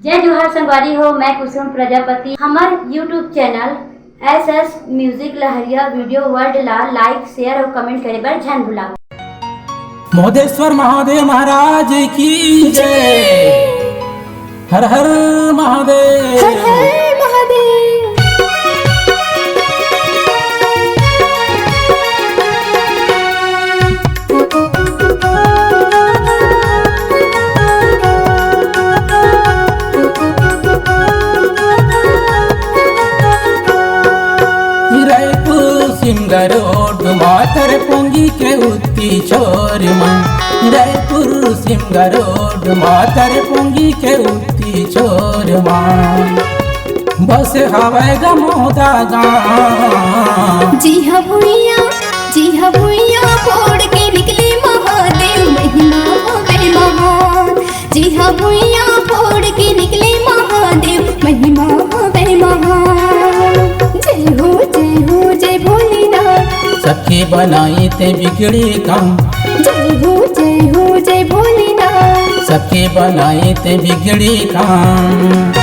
जय जोहार संगवारी हो। मैं कुसुम प्रजापति। हमार यूट्यूब चैनल SS म्यूजिक लहरिया वीडियो वर्ल्ड ला लाइक शेयर और कमेंट करे बर झन भुलाओ। मोदेश्वर महादेव महाराज की जय। हर हर महादेव। हर हर महादेव। सिमगरोड मातर पोंगी के उत्ती छोर मन। रायपुर सिमगरोड मातर पोंगी के उत्ती छोर मन। बस हवाई गमोदा गाँव। जी हाँ भुइया फोड़ के निकले महादेव महिमा होवे महान। जी हाँ भुइया फोड़ के निकले महादेव महिमा होवे महान। जय हो जय भोलेनाथ। सबके बनाई ते बिगड़े काम। जय हो जय भोलेनाथ। सबके बनाई ते बिगड़े काम।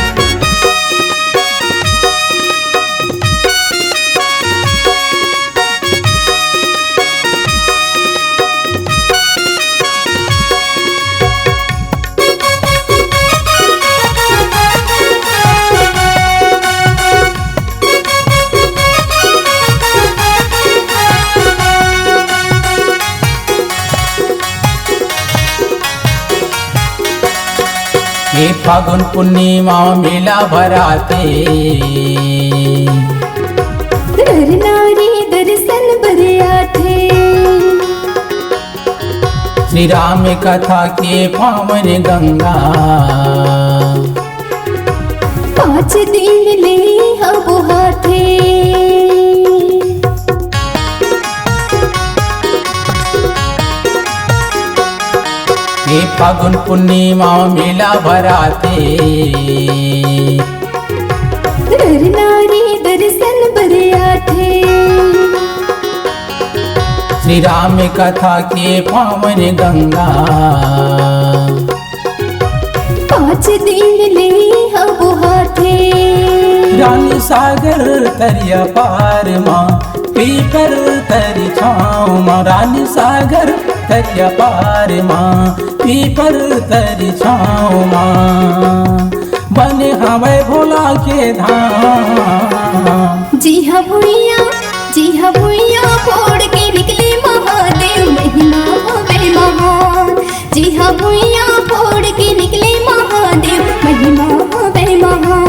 ये फागुन पूर्णिमा मेला भराते। नर नारी दर्शन बरियाते। श्री राम कथा के पावन गंगा। 5 दिन ले हबो हाथे। ये फागुन पूर्णिमा मेला भराते। नर नारी दर्शन बरियाते। श्री राम कथा के पावन गंगा। 5 दिन ले हबो हाथे। रानी सागर तरिया पार माँ पीपर तरी छाँव माँ। रानी सागर तरिया पार माँ पीपर तरी छाँव माँ। बने हवे भोला के धाम। जी हाँ भुइया फोड़ के निकले महादेव महिमा होवे महान। जी हाँ भुइया फोड़ के निकले महादेव महिमा होवे महान।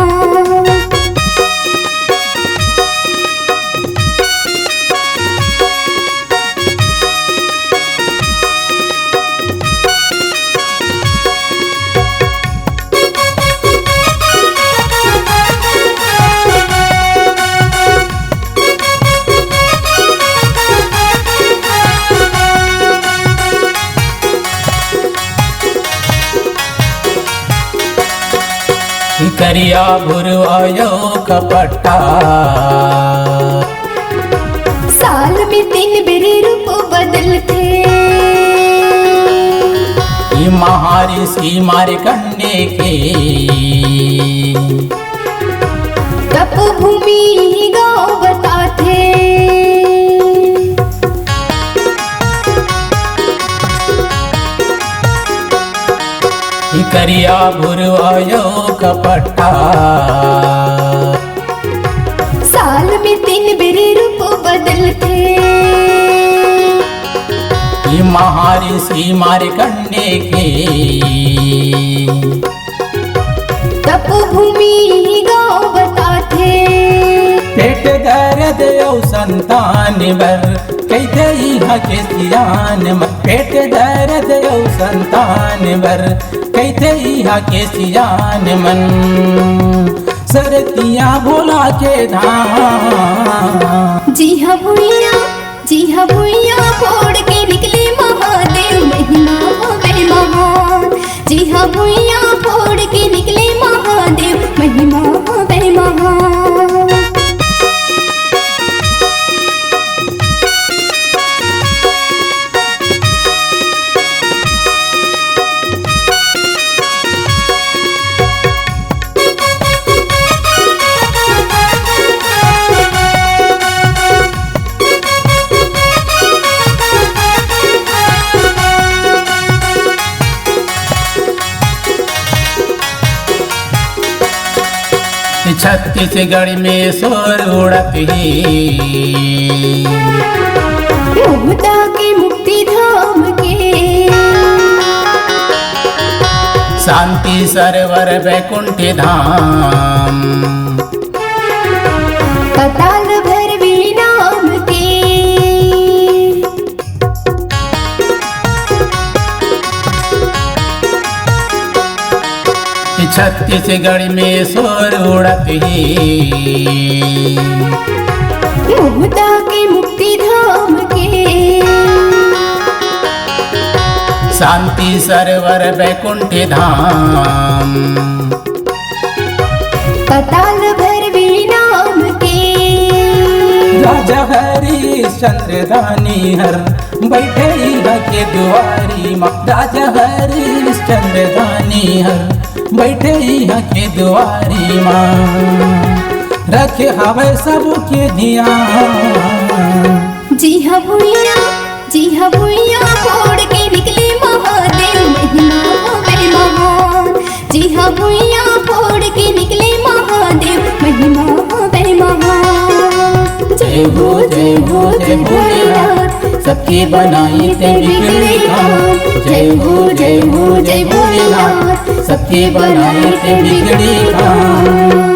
करिया भुरवायो कपट्टा। साल में 3 बेर रूप बदलते। ये महारी सी मार करने के। तप भूमि गाँव बताते। करिया भुरवायो कपट्टा। साल में 3 बेर रूप बदलते। ये महारी सी मार करने के। तप भूमि गाँव बताते। पेट दर्द औ संतान बर कैसे यहाँ के सियान। पेट दर्द औ संतान बर कैसे यहाँ के सियान मन। सरतिया भोला के धाम। जी हाँ भुइया फोड़ के निकले महादेव महिमा होवे महान। जी हाँ भुइया फोड़ के निकले महादेव महिमा होवे महान। छत्तीसगढ़ में शोर उड़त ही ममता के मुक्ति धाम के शांति सरोवर वैकुंठ धाम पाताल भैरवी नाम के छत्तीसगढ़ में शोर उड़त ही ममता के मुक्ति धाम के शांति सरोवर वैकुंठ धाम पाताल भैरवी नाम के राजा हरिश्चंद्र दानी हर बैठे इहाँ के दुआरी माँ। राजा हरिश्चंद्र दानी हर बैठे इहाँ के दुआरी माँ। रखे हवे सबके ध्यान। जी हाँ भुइया फोड़ के निकले महादेव महिमा होवे महान। जी हाँ भुइया फोड़ के निकले महादेव महिमा होवे महान। जय हो जय हो जय भोलेनाथ सबके बनाई ते बिगड़े काम। जय हो जय हो जय भोलेनाथ सबके बनाई ते बिगड़े काम।